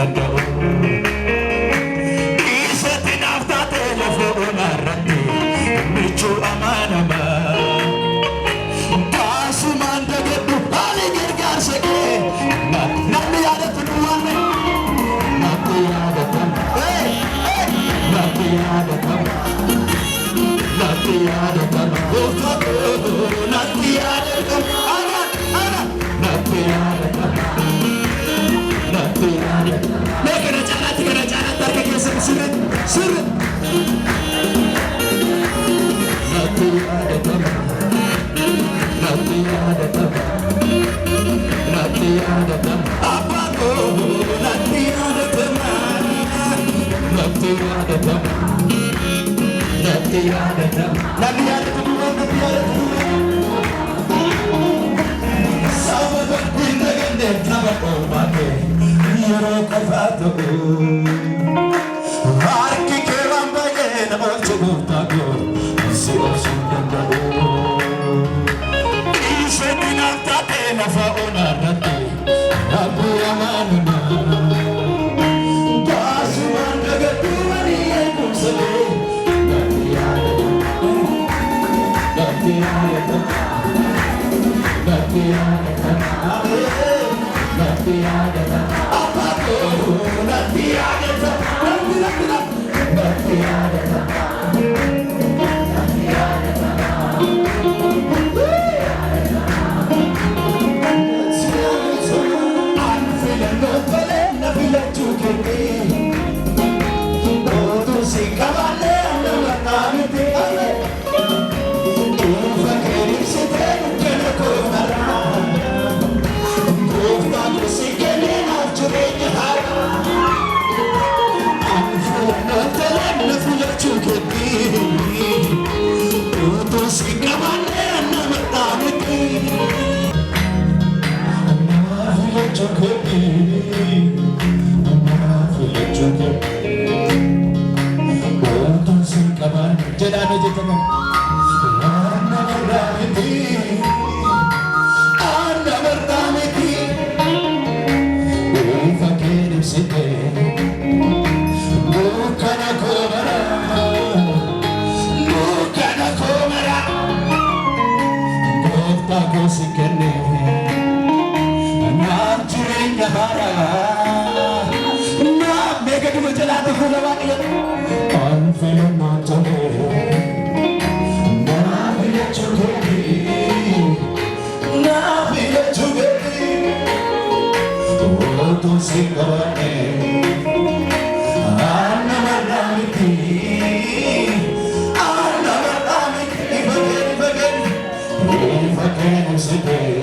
danda'u isatti naaf taate lafoo narratti michuu amanamaa taasumaan dagadhu haali gargaarsa kee namni yaadatu duwwaame natti yaadatama natti yaadatama natti yaadatama natti yaadatama natti yaadatama natti yaadatama mee kana caalaatti harka keessan sirriitti natti yaadatama natti yaadatama natti yaadatama abbaa koo natti yaadatama natti yaadatama natti yaadatama natti yaadatama natti yaadatama sababa dinda gande nama oomake yeroo qofaa ta'u harki kee waan baay'ee nama oolchu gooftaa koo si obsuu danda'u isheen naaf taate lafa onarratti abbu amaanuma taasumaan dagadhu manii eegumsalee natti yaadatama natti yaadatama natti yaadatama natti yaadatama abbaa koo natti yaadatama natti yaadatama natti yaadatama anfilannoo tolee na filachuu kennee otuu si qabaalee nama naamiti dhuunfa keerisitee dukkana koo maraa gooftaan si kennee naaf jireenya haaraa anfilannoo tolee na filachuu kennee otuu si qabaalee nama naamiti jedhame jetame anna bardaamiti dhuunfa keerisite dukkana koo mara gooftaa koo si kenne naaf jireenya haaraa naaf meeqaduma jalaata fuula waaqayyo anfilannoo tolee naaf filachuu kennee naaf filachuu kennee otuu si qabaannee anna marraa miti ifa keenusitee